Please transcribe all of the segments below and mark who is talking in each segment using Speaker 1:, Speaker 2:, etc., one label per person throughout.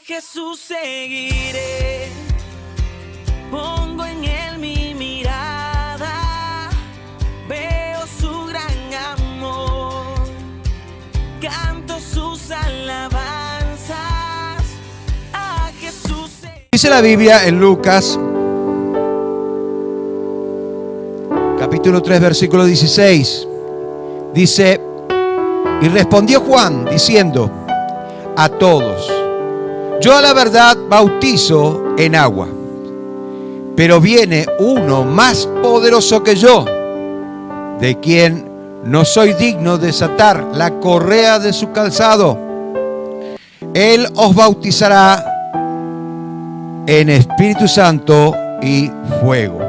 Speaker 1: Jesús seguiré, pongo en él mi mirada, veo su gran amor, canto sus alabanzas, a Jesús seguiré.
Speaker 2: Dice la Biblia en Lucas, capítulo 3, versículo 16, dice: y respondió Juan diciendo a todos: yo a la verdad bautizo en agua, pero viene uno más poderoso que yo, de quien no soy digno de desatar la correa de su calzado. Él os bautizará en Espíritu Santo y fuego.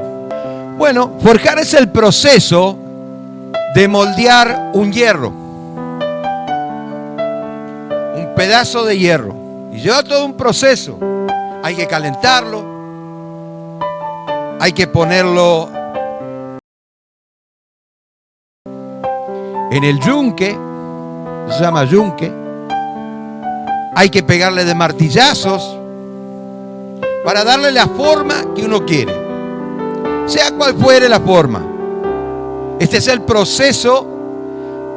Speaker 2: Bueno, forjar es el proceso de moldear un hierro, un pedazo de hierro. Y lleva todo un proceso. Hay que calentarlo, hay que ponerlo en el yunque, se llama yunque. Hay que pegarle de martillazos para darle la forma que uno quiere, sea cual fuere la forma. Este es el proceso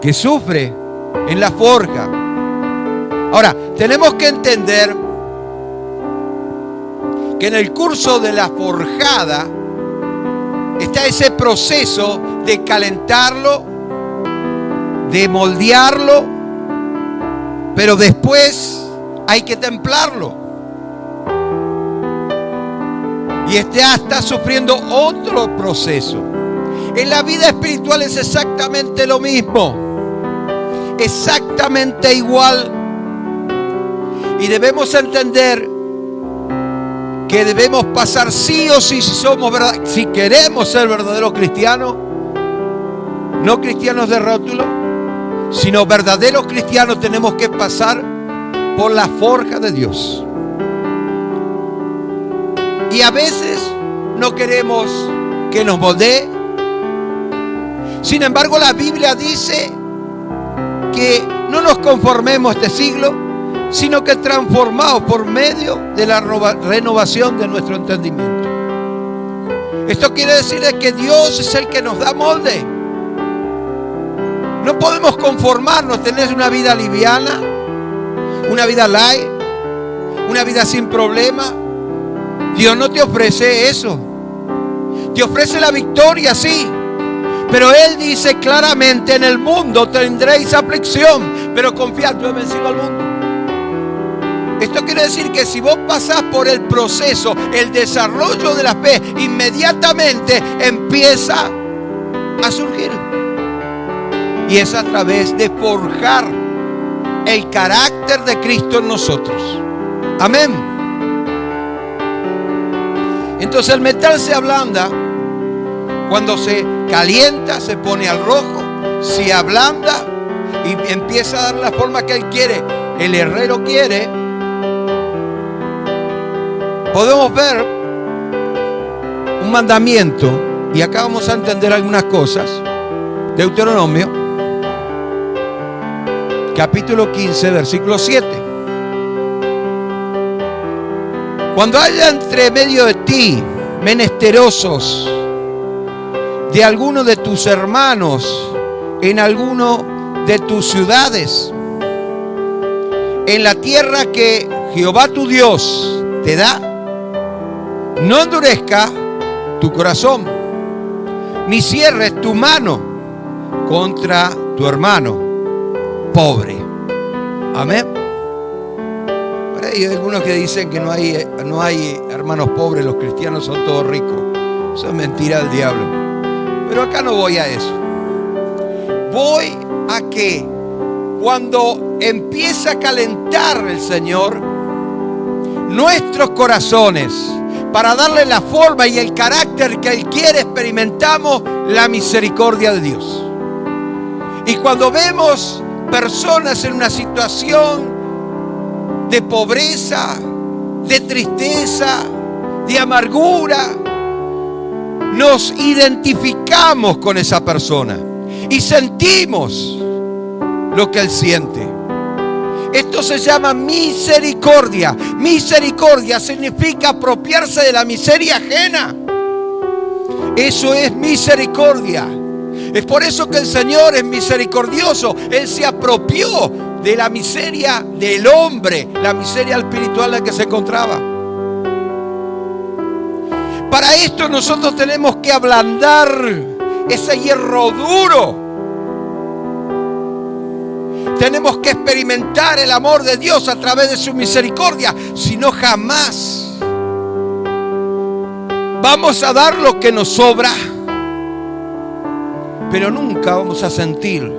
Speaker 2: que sufre en la forja. Ahora, tenemos que entender que en el curso de la forjada está ese proceso de calentarlo, de moldearlo, pero después hay que templarlo. Y está sufriendo otro proceso. En la vida espiritual es exactamente lo mismo, exactamente igual. Y debemos entender que debemos pasar sí o sí, si queremos ser verdaderos cristianos, no cristianos de rótulo, sino verdaderos cristianos, tenemos que pasar por la forja de Dios. Y a veces no queremos que nos moldee. Sin embargo, la Biblia dice que no nos conformemos a este siglo, sino que transformados por medio de la renovación de nuestro entendimiento. Esto quiere decir que Dios es el que nos da molde. No podemos conformarnos, tener una vida liviana, una vida light, una vida sin problema. Dios no te ofrece eso. Te ofrece la victoria, sí. Pero Él dice claramente: en el mundo tendréis aflicción, pero confiad, yo he vencido al mundo. Esto quiere decir que si vos pasás por el proceso, el desarrollo de la fe, inmediatamente empieza a surgir. Y es a través de forjar el carácter de Cristo en nosotros. Amén. Entonces el metal se ablanda cuando se calienta, se pone al rojo, se ablanda y empieza a dar la forma que él quiere. El herrero quiere. Podemos ver un mandamiento, y acá vamos a entender algunas cosas. Deuteronomio, capítulo 15, versículo 7. Cuando haya entre medio de ti menesterosos de alguno de tus hermanos en alguno de tus ciudades, en la tierra que Jehová tu Dios te da, no endurezca tu corazón, ni cierres tu mano contra tu hermano pobre. Amén. Pero hay algunos que dicen que no hay hermanos pobres, los cristianos son todos ricos. Eso es mentira del diablo. Pero acá no voy a eso. Voy a que cuando empieza a calentar el Señor nuestros corazones, para darle la forma y el carácter que Él quiere, experimentamos la misericordia de Dios. Y cuando vemos personas en una situación de pobreza, de tristeza, de amargura, nos identificamos con esa persona y sentimos lo que Él siente. Esto se llama misericordia. Misericordia significa apropiarse de la miseria ajena. Eso es misericordia. Es por eso que el Señor es misericordioso. Él se apropió de la miseria del hombre, la miseria espiritual en la que se encontraba. Para esto nosotros tenemos que ablandar ese hierro duro. Tenemos que experimentar el amor de Dios a través de su misericordia. Si no, jamás vamos a dar lo que nos sobra, pero nunca vamos a sentir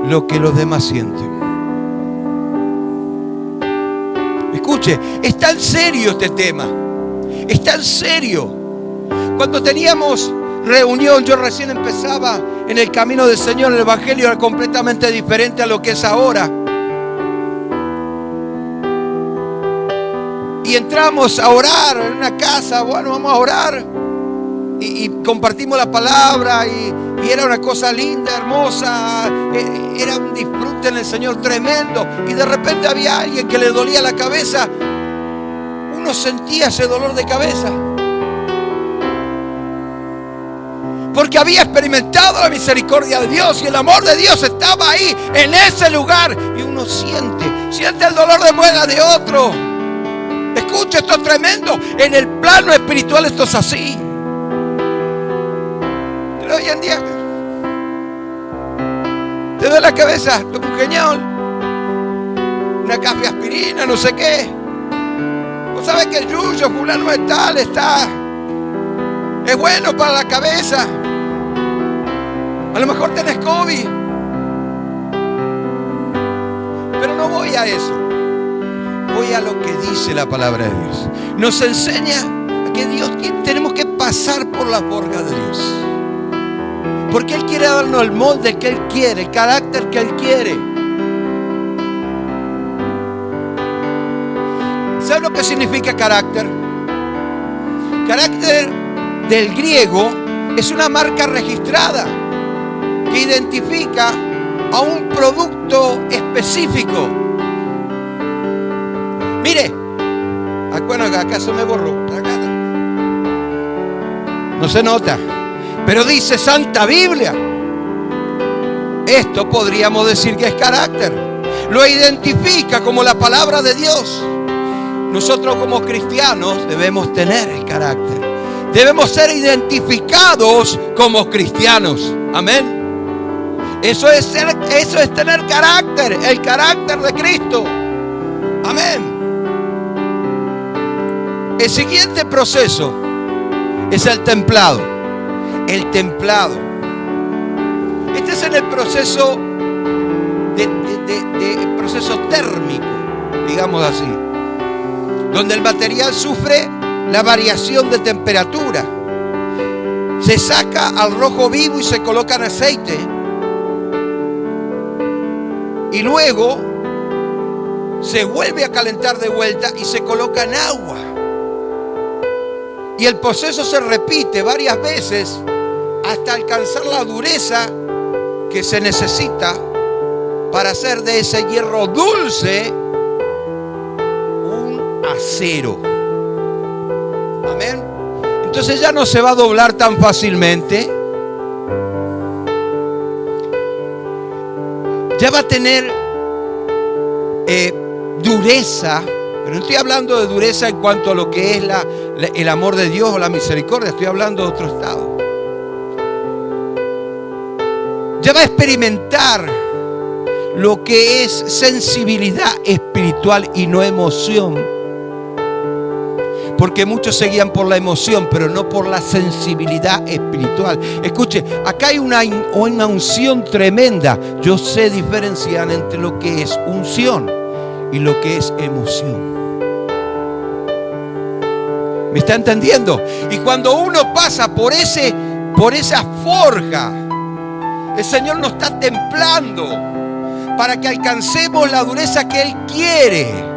Speaker 2: lo que los demás sienten. Escuche, es tan serio este tema. Es tan serio. Cuando teníamos reunión, yo recién empezaba en el camino del Señor. El Evangelio era completamente diferente a lo que es ahora. Y entramos a orar en una casa. Bueno, vamos a orar. Y compartimos la palabra. Y era una cosa linda, hermosa. Era un disfrute en el Señor tremendo. Y de repente había alguien que le dolía la cabeza. Uno sentía ese dolor de cabeza. Porque había experimentado la misericordia de Dios y el amor de Dios estaba ahí, en ese lugar. Y uno siente el dolor de muela de otro. Escucha, esto es tremendo. En el plano espiritual esto es así. Pero hoy en día te duele la cabeza, tu pujeñol, una café aspirina, no sé qué. Vos sabés que el yuyo fulano de tal es bueno para la cabeza. A lo mejor tenés COVID. Pero no voy a eso. Voy a lo que dice la palabra de Dios. Nos enseña a que tenemos que pasar por la forja de Dios. Porque Él quiere darnos el molde que Él quiere, el carácter que Él quiere. ¿Sabes lo que significa carácter? Carácter del griego es una marca registrada que identifica a un producto específico. Mire, bueno, acá se me borró, acá no se nota, pero dice Santa Biblia. Esto podríamos decir que es carácter. Lo identifica como la palabra de Dios. Nosotros como cristianos debemos tener el carácter. Debemos ser identificados como cristianos. Amén. Eso es tener carácter, el carácter de Cristo. Amén. El siguiente proceso es el templado. El templado. Este es en el proceso de proceso térmico, digamos así, donde el material sufre la variación de temperatura. Se saca al rojo vivo y se coloca en aceite. Y luego se vuelve a calentar de vuelta y se coloca en agua. Y el proceso se repite varias veces hasta alcanzar la dureza que se necesita para hacer de ese hierro dulce un acero. Amén. Entonces ya no se va a doblar tan fácilmente. Ya va a tener dureza. Pero no estoy hablando de dureza en cuanto a lo que es el amor de Dios o la misericordia. Estoy hablando de otro estado. Ya va a experimentar lo que es sensibilidad espiritual y no emoción. Porque muchos se guían por la emoción, pero no por la sensibilidad espiritual. Escuche, acá hay una unción tremenda. Yo sé diferenciar entre lo que es unción y lo que es emoción. ¿Me está entendiendo? Y cuando uno pasa por esa forja, el Señor nos está templando para que alcancemos la dureza que Él quiere,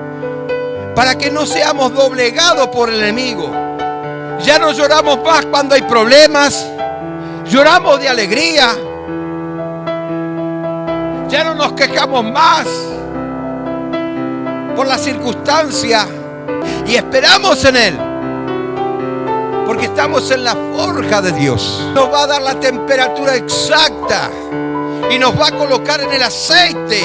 Speaker 2: para que no seamos doblegados por el enemigo. Ya no lloramos más cuando hay problemas, lloramos de alegría. Ya no nos quejamos más. por la circunstancia y esperamos en Él, porque estamos en la forja de Dios. Nos va a dar la temperatura exacta y nos va a colocar en el aceite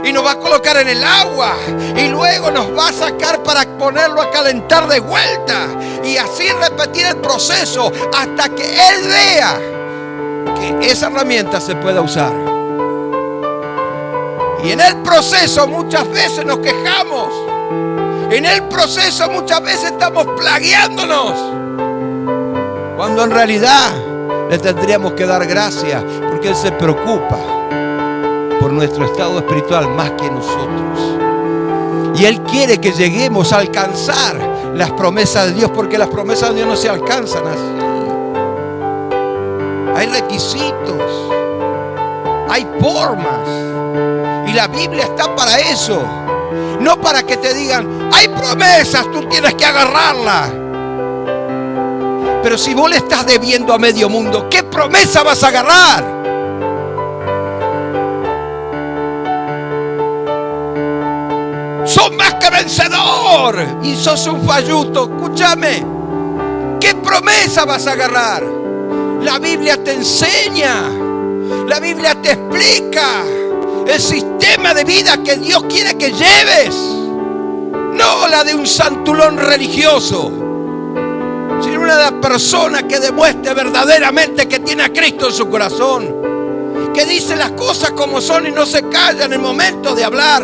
Speaker 2: y nos va a colocar en el agua y luego nos va a sacar para ponerlo a calentar de vuelta y así repetir el proceso hasta que Él vea que esa herramienta se pueda usar. Y en el proceso muchas veces nos quejamos. En el proceso muchas veces estamos plagueándonos, cuando en realidad le tendríamos que dar gracias, porque Él se preocupa por nuestro estado espiritual más que nosotros. Y Él quiere que lleguemos a alcanzar las promesas de Dios, porque las promesas de Dios no se alcanzan así. Hay requisitos, hay formas, y la Biblia está para eso. No para que te digan, hay promesas, tú tienes que agarrarlas. Pero si vos le estás debiendo a medio mundo, ¿qué promesa vas a agarrar? Sos más que vencedor y sos un falluto. Escúchame, ¿qué promesa vas a agarrar? La Biblia te enseña, la Biblia te explica el sistema de vida que Dios quiere que lleves. No la de un santulón religioso, sino una de la persona que demuestre verdaderamente que tiene a Cristo en su corazón, que dice las cosas como son y no se calla en el momento de hablar.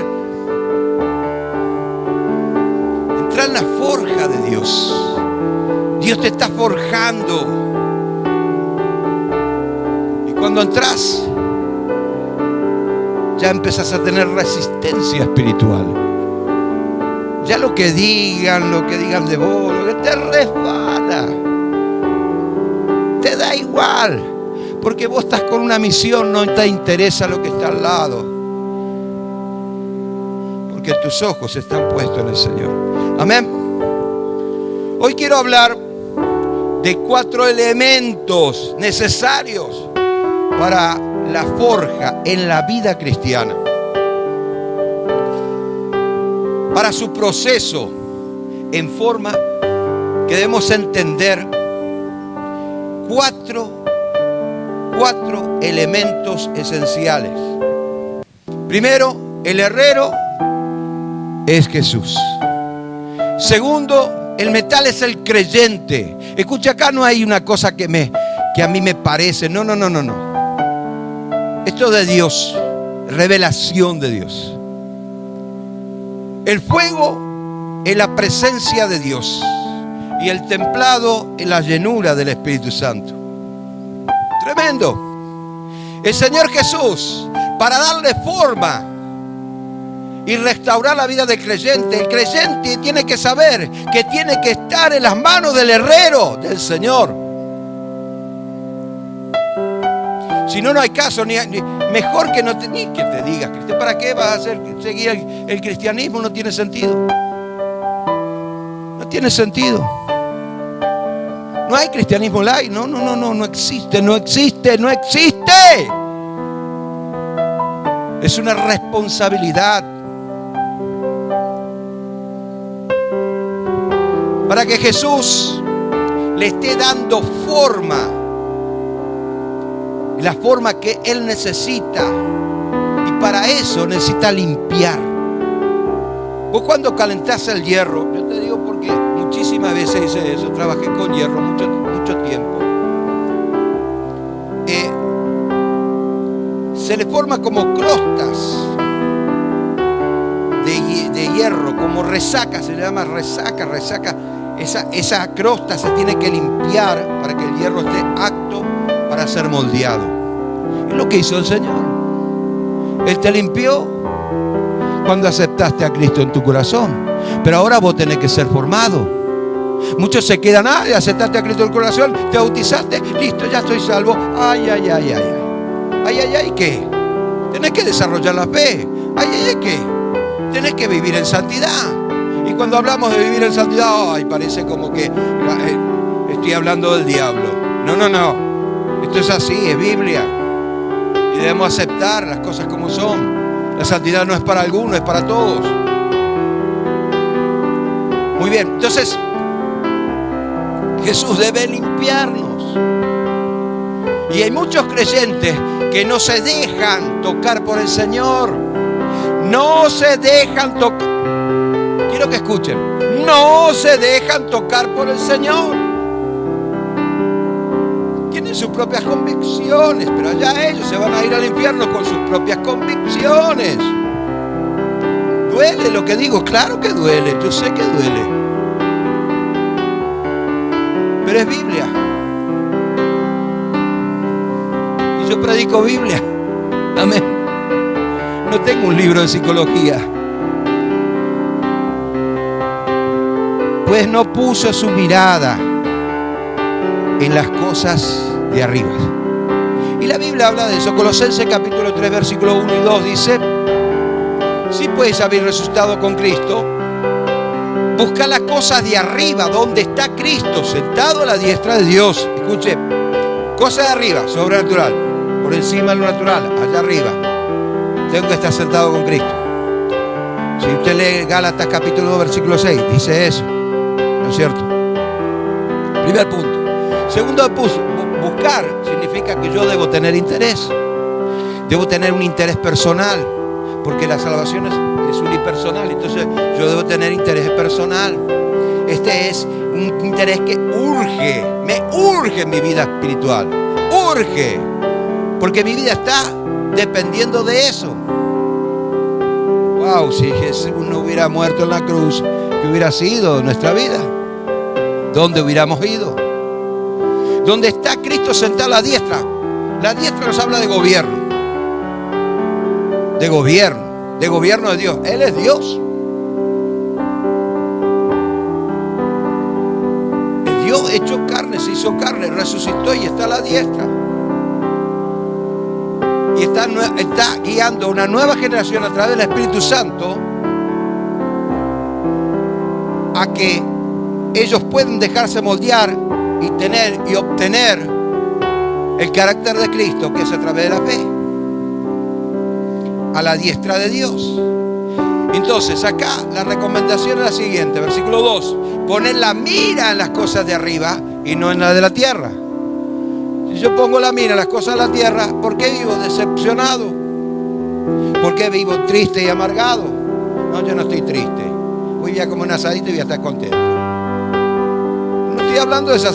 Speaker 2: Entra en la forja de Dios. Dios te está forjando. Y cuando entras, ya empezás a tener resistencia espiritual. Ya lo que digan de vos, lo que te resbala, te da igual, porque vos estás con una misión, no te interesa lo que está al lado, porque tus ojos están puestos en el Señor. Amén. Hoy quiero hablar de 4 elementos necesarios para la forja en la vida cristiana, para su proceso, en forma que debemos entender 4 elementos esenciales. Primero, el herrero es Jesús. Segundo, el metal es el creyente. Escucha, acá no hay una cosa que a mí me parece. No. Esto de Dios, revelación de Dios. El fuego es la presencia de Dios y el templado es la llenura del Espíritu Santo. Tremendo. El Señor Jesús, para darle forma y restaurar la vida del creyente, el creyente tiene que saber que tiene que estar en las manos del herrero, del Señor. Si no, no hay caso, mejor que no ni que te digas, ¿para qué vas a seguir el cristianismo? No tiene sentido. No tiene sentido. No hay cristianismo light, no existe. Es una responsabilidad. Para que Jesús le esté dando forma, la forma que Él necesita, y para eso necesita limpiar. Vos cuando calentás el hierro, yo te digo porque muchísimas veces hice eso, trabajé con hierro mucho tiempo, se le forma como crostas de hierro, como resaca, se le llama resaca. Esa crosta se tiene que limpiar para que el hierro esté apto para ser moldeado. Es lo que hizo el Señor. Él te limpió cuando aceptaste a Cristo en tu corazón, pero ahora vos tenés que ser formado. Muchos se quedan, aceptaste a Cristo en tu corazón, te bautizaste, listo, ya estoy salvo. Ay, ¿qué? Tenés que desarrollar la fe. ¿Qué? Tenés que vivir en santidad. Y cuando hablamos de vivir en santidad, parece como que estoy hablando del diablo. No. Esto es así, es Biblia. Y debemos aceptar las cosas como son. La santidad no es para algunos, es para todos. Muy bien, entonces Jesús debe limpiarnos. Y hay muchos creyentes que no se dejan tocar por el Señor. No se dejan tocar. Quiero que escuchen. No se dejan tocar por el Señor. Tienen sus propias convicciones, pero allá ellos se van a ir al infierno con sus propias convicciones. ¿Duele lo que digo? Claro que duele, yo sé que duele. Pero es Biblia. Y yo predico Biblia. Amén. No tengo un libro de psicología. Pues no puso su mirada en las cosas de arriba. Y la Biblia habla de eso. Colosenses capítulo 3, versículo 1 y 2 dice: si pues habéis resucitado con Cristo, buscad las cosas de arriba, donde está Cristo, sentado a la diestra de Dios. Escuche, cosas de arriba, sobrenatural, por encima de lo natural, allá arriba. Tengo que estar sentado con Cristo. Si usted lee Gálatas capítulo 2, versículo 6, dice eso. ¿No es cierto? Primer punto. Segundo punto, buscar significa que yo debo tener interés. Debo tener un interés personal, porque la salvación es unipersonal. Entonces yo debo tener interés personal. Este es un interés que urge, me urge en mi vida espiritual. Urge, porque mi vida está dependiendo de eso. Wow, si Jesús no hubiera muerto en la cruz, ¿qué hubiera sido nuestra vida? ¿Dónde hubiéramos ido? Donde está Cristo sentado a la diestra. La diestra nos habla de gobierno. De gobierno de Dios. Él es Dios. Es Dios hecho carne, se hizo carne, resucitó y está a la diestra. Y está guiando a una nueva generación a través del Espíritu Santo a que ellos puedan dejarse moldear y tener y obtener el carácter de Cristo, que es a través de la fe, a la diestra de Dios. Entonces acá la recomendación es la siguiente, versículo 2: poner la mira en las cosas de arriba y no en la de la tierra. Si yo pongo la mira en las cosas de la tierra, ¿por qué vivo decepcionado? ¿Por qué vivo triste y amargado? No, yo no estoy triste. Voy ya como un asadito y voy a estar contento. No estoy hablando de esa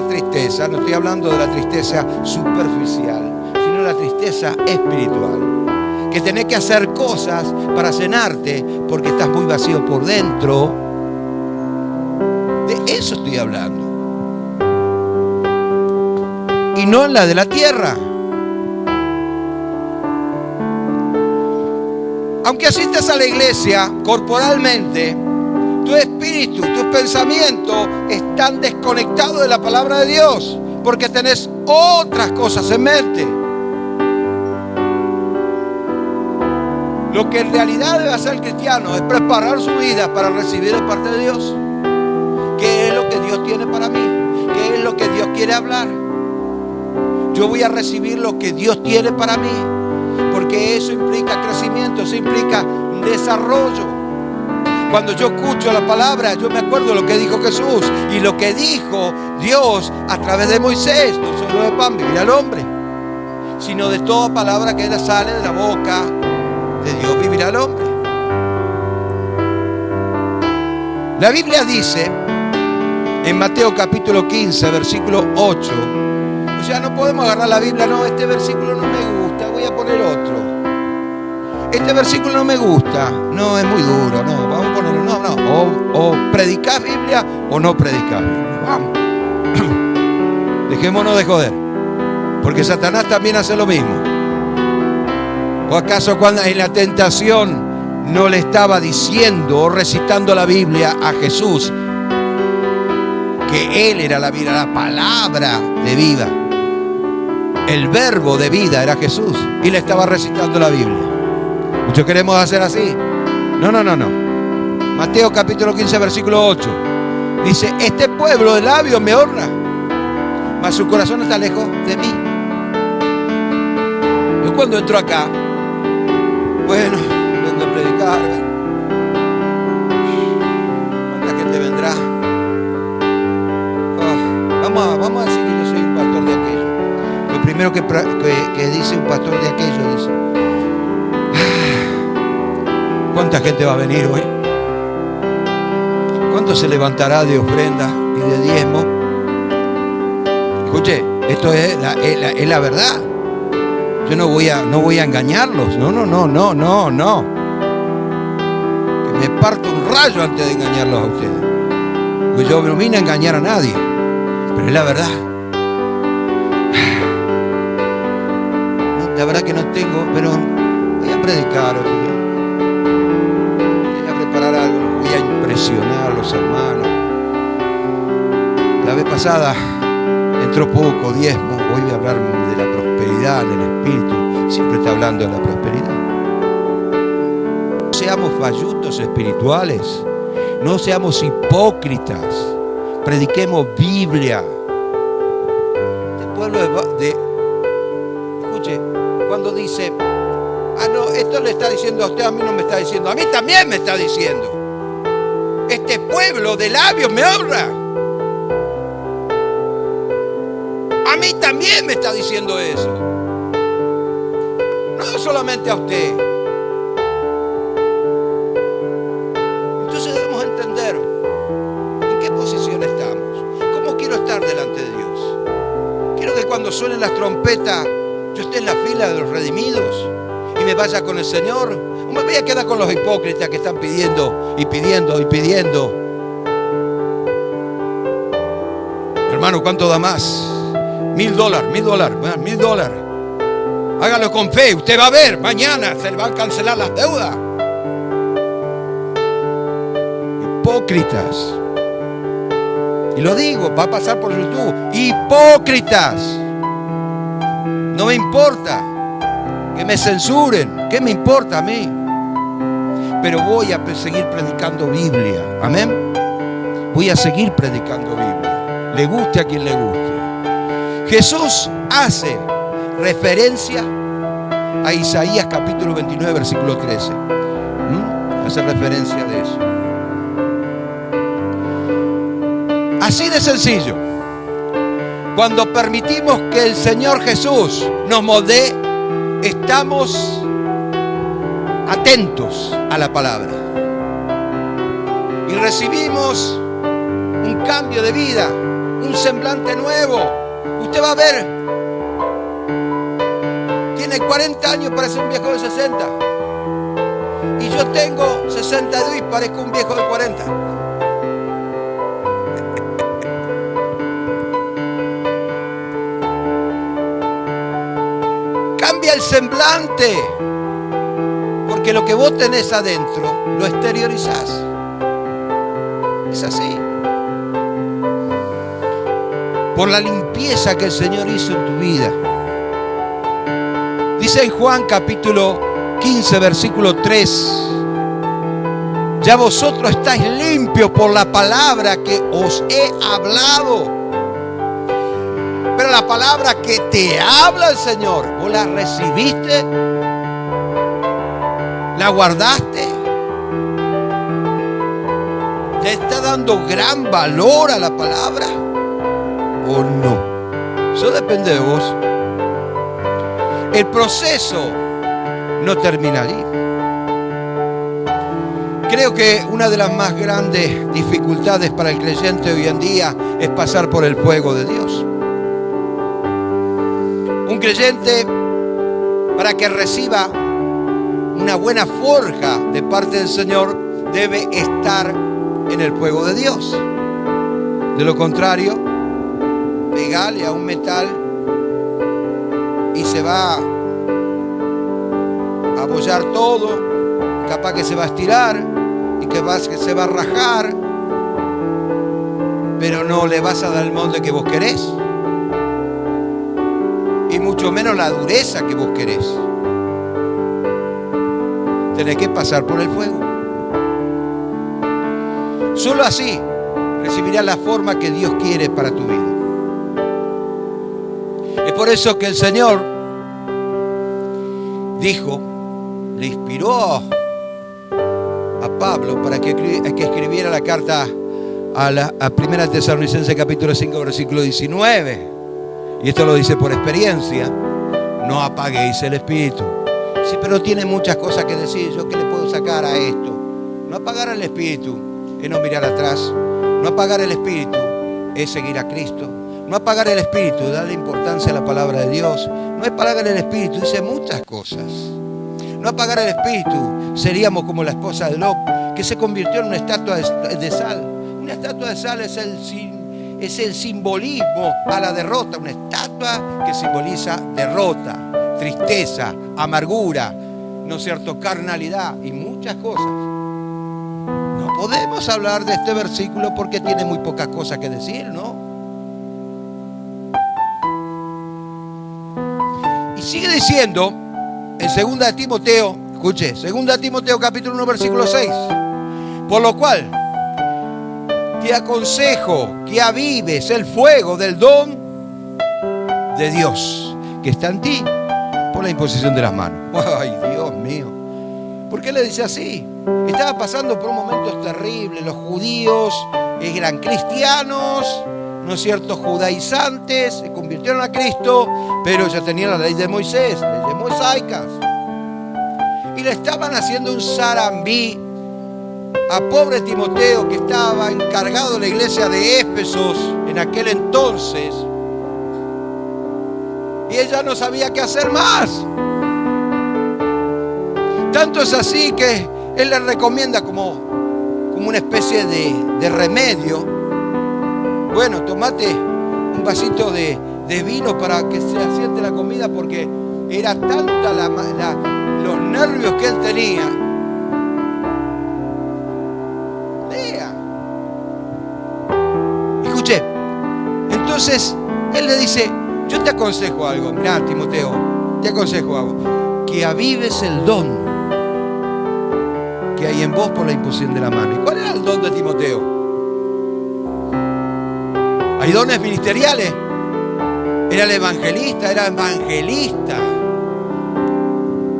Speaker 2: tristeza, no estoy hablando de la tristeza superficial, sino la tristeza espiritual. Que tenés que hacer cosas para cenarte porque estás muy vacío por dentro. De eso estoy hablando. Y no en la de la tierra. Aunque asistas a la iglesia corporalmente, tu espíritu, tus pensamientos están desconectados de la palabra de Dios, porque tenés otras cosas en mente. Lo que en realidad debe hacer el cristiano es preparar su vida para recibir de parte de Dios. ¿Qué es lo que Dios tiene para mí? ¿Qué es lo que Dios quiere hablar? Yo voy a recibir lo que Dios tiene para mí, porque eso implica crecimiento, eso implica desarrollo. Cuando yo escucho la palabra, yo me acuerdo de lo que dijo Jesús y lo que dijo Dios a través de Moisés: no solo de pan vivirá el hombre, sino de toda palabra que sale de la boca de Dios vivirá el hombre. La Biblia dice en Mateo capítulo 15, versículo 8, o sea, no podemos agarrar la Biblia, no, este versículo no me gusta, voy a poner otro. Este versículo no me gusta, no, es muy duro, no, vamos a ponerlo, no. O predicás Biblia o no predicás Biblia, vamos. Dejémonos de joder, porque Satanás también hace lo mismo. ¿O acaso cuando en la tentación no le estaba diciendo o recitando la Biblia a Jesús que Él era la vida, la palabra de vida? El verbo de vida era Jesús y le estaba recitando la Biblia. Muchos queremos hacer así. No. Mateo capítulo 15, versículo 8 dice: este pueblo de labios me honra, mas su corazón está lejos de mí. Yo cuando entro acá, bueno, vengo a predicar, ¿cuánta gente dónde vendrá. Vamos a decir que yo soy un pastor de aquello. Lo primero que dice un pastor de aquello dice: ¿cuánta gente va a venir hoy? ¿Cuánto se levantará de ofrenda y de diezmo? Escuche, esto es la verdad. Yo no voy a engañarlos. No. Que me parto un rayo antes de engañarlos a ustedes. Porque yo no vine a engañar a nadie. Pero es la verdad. La verdad que no tengo, pero voy a predicar. Voy a preparar algo. Voy a impresionar a los hermanos. La vez pasada entró poco, diezmo. Hoy voy a hablar de la prosperidad del Espíritu. Siempre está hablando de la prosperidad. No seamos fallutos espirituales. No seamos hipócritas. Prediquemos Biblia. El pueblo escuche, cuando dice: no, esto le está diciendo a usted, a mí no me está diciendo, a mí también me está diciendo. Este pueblo de labios me honra. A mí también me está diciendo eso. No solamente a usted. Entonces debemos entender en qué posición estamos. ¿Cómo quiero estar delante de Dios? Quiero que cuando suenen las trompetas yo esté en la fila de los redimidos y me vaya con el Señor. O me voy a quedar con los hipócritas que están pidiendo y pidiendo y pidiendo. Hermano, ¿cuánto da más? $1,000. $1,000. Hágalo con fe. Usted va a ver, mañana se le van a cancelar las deudas. Hipócritas. Y lo digo, va a pasar por YouTube. Hipócritas. No me importa que me censuren. ¿Qué me importa a mí? Pero voy a seguir predicando Biblia. Amén. Voy a seguir predicando Biblia. Le guste a quien le guste. Jesús hace referencia a Isaías capítulo 29, versículo 13. Hace referencia de eso. Así de sencillo. Cuando permitimos que el Señor Jesús nos moldee, estamos atentos a la palabra. Y recibimos un cambio de vida, un semblante nuevo. Usted va a ver, tiene 40 años, parece un viejo de 60. Y yo tengo 62 y parezco un viejo de 40. Cambia el semblante, porque lo que vos tenés adentro lo exteriorizás. Es así. Por la limpieza que el Señor hizo en tu vida. Dice en Juan capítulo 15, versículo 3: ya vosotros estáis limpios por la palabra que os he hablado. Pero la palabra que te habla el Señor, ¿vos la recibiste? ¿La guardaste? ¿Le está dando gran valor a la palabra o no? Eso depende de vos. El proceso no termina allí. Creo que una de las más grandes dificultades para el creyente hoy en día es pasar por el fuego de Dios. Un creyente, para que reciba una buena forja de parte del Señor, debe estar en el fuego de Dios. De lo contrario, pegale a un metal y se va a apoyar todo, capaz que se va a estirar y que se va a rajar, pero no le vas a dar el molde que vos querés. Y mucho menos la dureza que vos querés. Tenés que pasar por el fuego. Solo así recibirás la forma que Dios quiere para tu vida. Es por eso que el Señor dijo, le inspiró a Pablo para que escribiera la carta a 1 Tesalonicenses capítulo 5 versículo 19. Y esto lo dice por experiencia. No apaguéis el espíritu. Sí, pero tiene muchas cosas que decir. ¿Yo qué le puedo sacar a esto? No apagar el espíritu es no mirar atrás. No apagar el espíritu es seguir a Cristo. No apagar el espíritu es darle importancia a la palabra de Dios. No apagar el espíritu dice muchas cosas. No apagar el espíritu seríamos como la esposa de Lot, que se convirtió en una estatua de sal. Una estatua de sal es el simbolismo a la derrota. Una estatua que simboliza derrota, tristeza, amargura, ¿no es cierto?, carnalidad y muchas cosas. No podemos hablar de este versículo porque tiene muy pocas cosas que decir, ¿no? Y sigue diciendo en 2 Timoteo, escuche, 2 Timoteo capítulo 1 versículo 6. Por lo cual te aconsejo que avives el fuego del don de Dios que está en ti por la imposición de las manos. Ay, Dios mío. ¿Por qué le dice así? Estaba pasando por momentos terribles. Los judíos eran cristianos, ¿no es cierto?, judaizantes, se convirtieron a Cristo, pero ya tenían la ley de Moisés, leyes mosaicas. Y le estaban haciendo un zarambí a pobre Timoteo, que estaba encargado de la iglesia de Éfesos en aquel entonces. Y ella no sabía qué hacer más. Tanto es así que él le recomienda como una especie de remedio. Bueno, tomate un vasito de vino para que se asiente la comida, porque era tanta los nervios que él tenía. Lea. Escuche. Entonces, él le dice, yo te aconsejo algo. Mirá, Timoteo, te aconsejo algo. Que avives el don que hay en vos por la imposición de la mano. ¿Y cuál era el don de Timoteo? Hay dones ministeriales. Era el evangelista, era evangelista.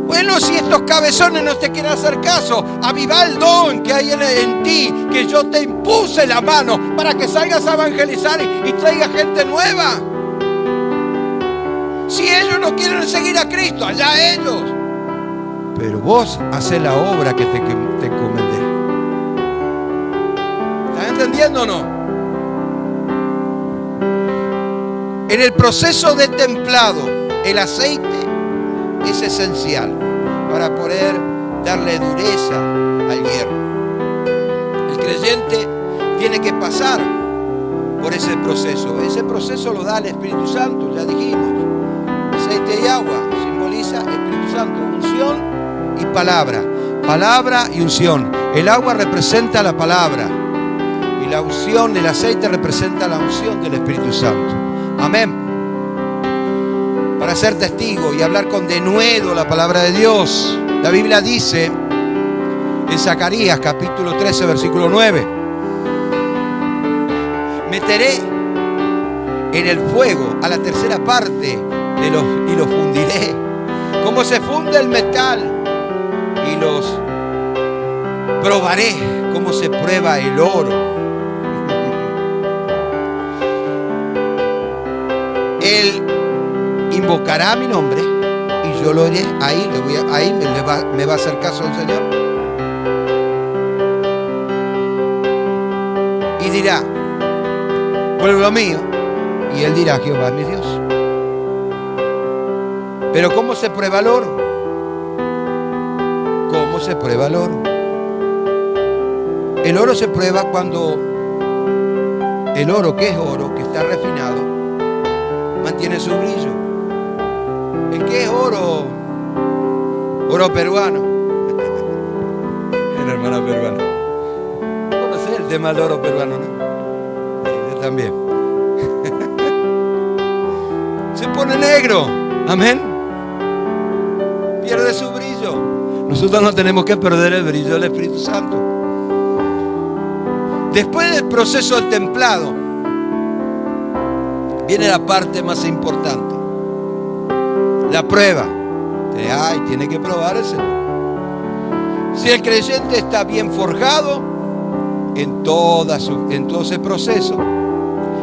Speaker 2: Bueno, si estos cabezones no te quieren hacer caso, aviva el don que hay en ti, que yo te impuse la mano para que salgas a evangelizar y traigas gente nueva. Si ellos no quieren seguir a Cristo, allá ellos. Pero vos haces la obra que te encomendé. ¿Están entendiendo o no? En el proceso de templado, el aceite es esencial para poder darle dureza al hierro. El creyente tiene que pasar por ese proceso. Ese proceso lo da el Espíritu Santo, ya dijimos. Aceite y agua simboliza Espíritu Santo, unción y palabra. Palabra y unción. El agua representa la palabra y la unción del aceite representa la unción del Espíritu Santo. Amén. Para ser testigo y hablar con denuedo la palabra de Dios. La Biblia dice en Zacarías capítulo 13 versículo 9: meteré en el fuego a la tercera parte y los fundiré, como se funde el metal, y los probaré como se prueba el oro. Él invocará mi nombre y yo lo haré. Ahí me va a hacer caso el Señor. Y dirá, pueblo mío. Y él dirá, Jehová es mi Dios. Pero ¿cómo se prueba el oro? ¿Cómo se prueba el oro? El oro se prueba cuando el oro, que es oro, que está refinado, mantiene su brillo. El que es oro peruano. La hermana peruana. ¿Conoces el tema del oro peruano, no? Yo también. Se pone negro. Amén. Pierde su brillo. Nosotros no tenemos que perder el brillo del Espíritu Santo. Después del proceso del templado, viene la parte más importante, la prueba. Tiene que probar el Señor. Si el creyente está bien forjado, en todo ese proceso,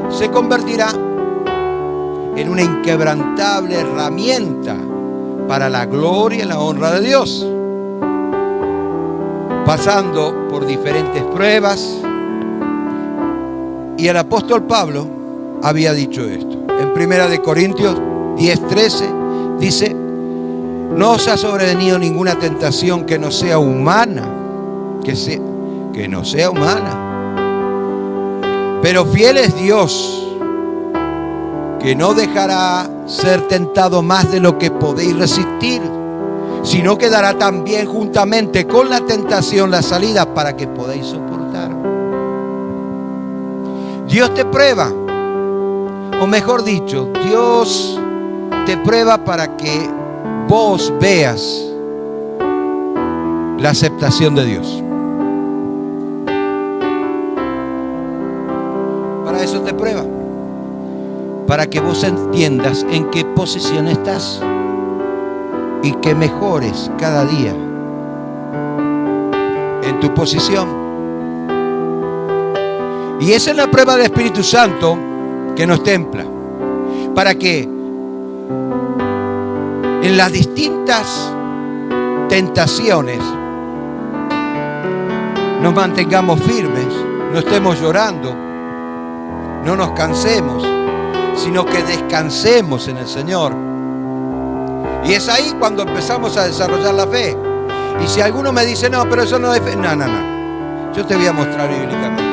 Speaker 2: se convertirá en una inquebrantable herramienta para la gloria y la honra de Dios, pasando por diferentes pruebas. Y el apóstol Pablo había dicho esto. En 1 Corintios 10:13 dice: no os ha sobrevenido ninguna tentación que no sea humana, que no sea humana. Pero fiel es Dios, que no dejará ser tentado más de lo que podéis resistir, sino que dará también juntamente con la tentación la salida para que podáis soportar. Dios te prueba, o mejor dicho, Dios te prueba para que vos veas la aceptación de Dios. Para eso te prueba, para que vos entiendas en qué posición estás y que mejores cada día en tu posición. Y esa es la prueba del Espíritu Santo que nos templa, para que en las distintas tentaciones nos mantengamos firmes, no estemos llorando, no nos cansemos, sino que descansemos en el Señor. Y es ahí cuando empezamos a desarrollar la fe. Y si alguno me dice, no, pero eso no es fe, no. Yo te voy a mostrar bíblicamente.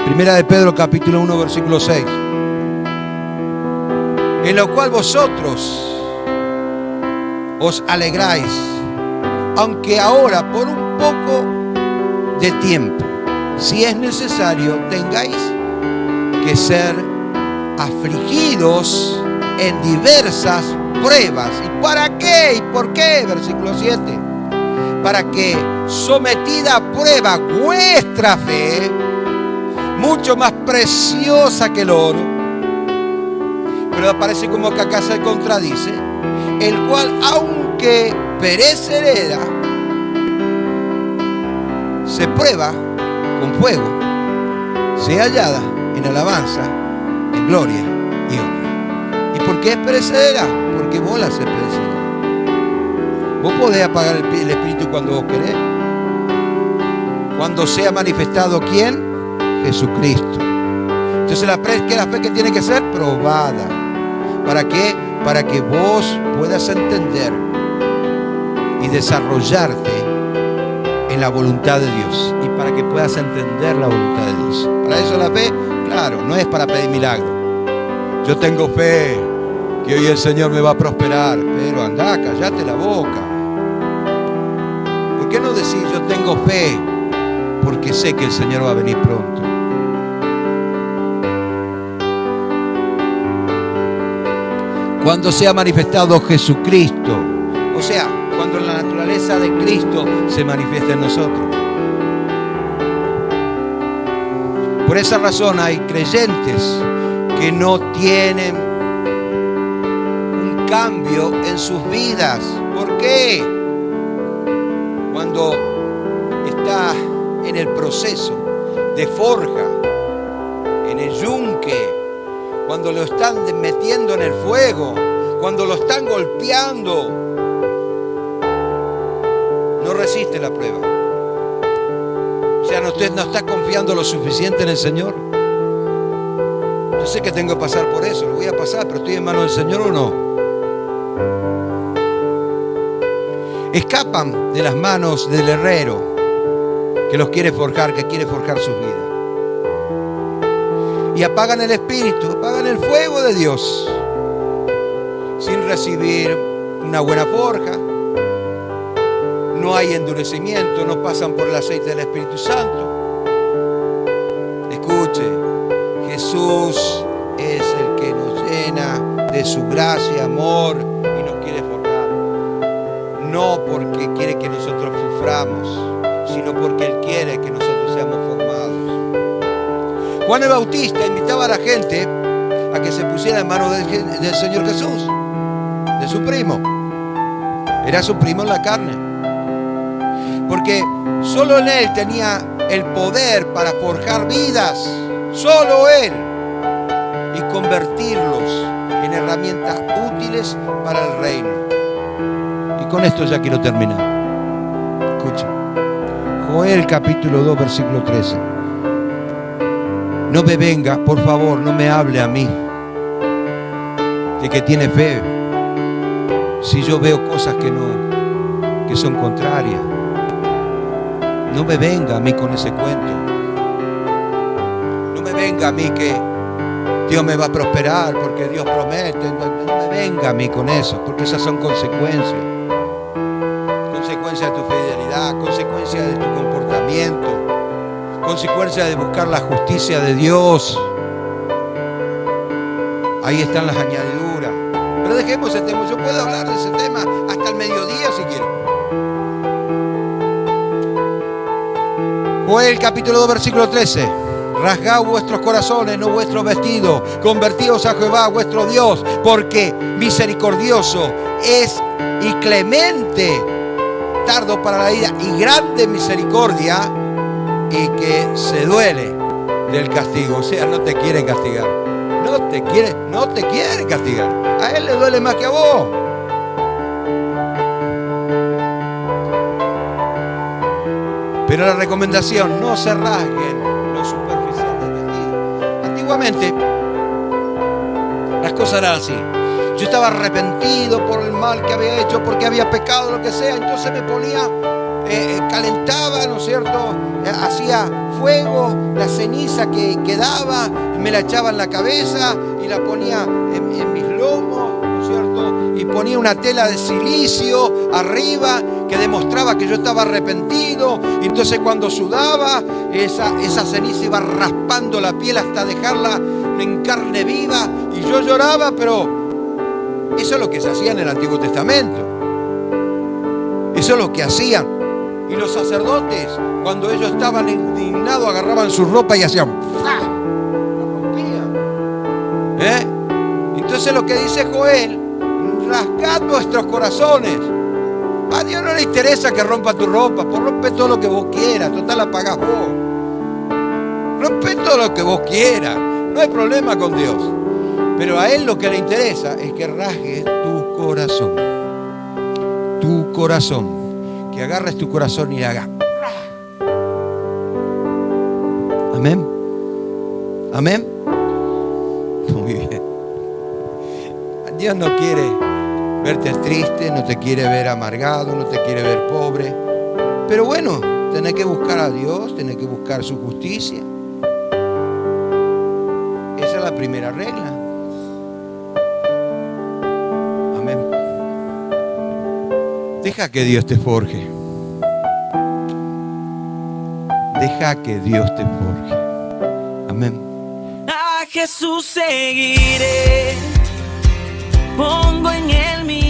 Speaker 2: Primera de Pedro capítulo 1 versículo 6. En lo cual vosotros os alegráis, aunque ahora por un poco de tiempo, si es necesario, tengáis que ser afligidos en diversas pruebas. ¿Y para qué? ¿Y por qué? Versículo 7. Para que, sometida a prueba vuestra fe, mucho más preciosa que el oro, pero parece como que acá se contradice, el cual aunque perecerá, se prueba con fuego, sea hallada en alabanza, en gloria y honra. ¿Y por qué es perecedera? Porque vos la haces perecedera. Vos podés apagar el espíritu cuando vos querés. Cuando sea manifestado, ¿quién? Jesucristo. Entonces la fe que tiene que ser probada. ¿Para qué? Para que vos puedas entender y desarrollarte en la voluntad de Dios, y para que puedas entender la voluntad de Dios. Para eso la fe, claro, no es para pedir milagro. Yo tengo fe que hoy el Señor me va a prosperar, pero andá, callate la boca. ¿Por qué no decir yo tengo fe porque sé que el Señor va a venir pronto? Cuando sea manifestado Jesucristo, o sea, cuando la naturaleza de Cristo se manifiesta en nosotros. Por esa razón hay creyentes que no tienen un cambio en sus vidas. ¿Por qué? Cuando está en el proceso de forja, en el yunque, cuando lo están metiendo en el fuego, cuando lo están golpeando, no resiste la prueba. O sea, usted no está confiando lo suficiente en el Señor. Yo sé que tengo que pasar por eso, lo voy a pasar, pero ¿estoy en manos del Señor o no? Escapan de las manos del herrero que los quiere forjar, que quiere forjar sus vidas. Y apagan el espíritu, apagan el fuego de Dios sin recibir una buena forja. No hay endurecimiento, no pasan por el aceite del Espíritu Santo. Escuche, Jesús es el que nos llena de su gracia, amor, y nos quiere forjar. No porque quiere que nosotros suframos, sino porque Él quiere que nosotros seamos formados. Juan el Bautista invitaba a la gente a que se pusiera en manos del Señor Jesús, de su primo. Era su primo en la carne. Porque solo en Él tenía el poder para forjar vidas, solo Él, y convertirlos en herramientas útiles para el reino. Y con esto ya quiero terminar. Escucha, Joel capítulo 2 versículo 13. No me venga, por favor, no me hable a mí de que tiene fe, si yo veo cosas que son contrarias. No me venga a mí con ese cuento. No me venga a mí que Dios me va a prosperar porque Dios promete. No me venga a mí con eso, porque esas son consecuencias. Consecuencias de tu fidelidad, consecuencias de tu comportamiento, consecuencias de buscar la justicia de Dios. Ahí están las añadiduras. Pero dejemos ese tema. Yo puedo hablar de ese tema hasta el mediodía si quiero. Joel capítulo 2 versículo 13. Rasgad vuestros corazones, no vuestros vestidos. Convertíos a Jehová vuestro Dios, porque misericordioso es y clemente, tardo para la ira y grande misericordia, y que se duele del castigo. O sea, no te quiere castigar. No te quiere castigar. A Él le duele más que a vos. Pero la recomendación, no se rasguen lo superficial del vestido. Antiguamente, las cosas eran así. Yo estaba arrepentido por el mal que había hecho, porque había pecado, lo que sea. Entonces me ponía, calentaba, ¿no es cierto? Hacía fuego, la ceniza que quedaba, me la echaba en la cabeza y la ponía en mis lomos, ¿no es cierto? Y ponía una tela de silicio arriba que demostraba que yo estaba arrepentido. Y entonces cuando sudaba, esa ceniza iba raspando la piel hasta dejarla en carne viva. Y yo lloraba, pero eso es lo que se hacía en el Antiguo Testamento. Eso es lo que hacían. Y los sacerdotes, cuando ellos estaban indignados, agarraban su ropa y hacían ¡fa! Lo rompían. Entonces lo que dice Joel, rasgad vuestros corazones. A Dios no le interesa que rompa tu ropa, pues rompe todo lo que vos quieras, total la pagás vos. Rompe todo lo que vos quieras, no hay problema con Dios. Pero a Él lo que le interesa es que rasgues tu corazón. Tu corazón. Que agarres tu corazón y le hagas. Amén. Amén. Muy bien. Dios no quiere verte triste, no te quiere ver amargado, no te quiere ver pobre. Pero bueno, tenés que buscar a Dios, tenés que buscar su justicia. Esa es la primera regla. Amén. Deja que Dios te forje. Deja que Dios te forje. Amén.
Speaker 1: A Jesús seguiré, pongo en Él mi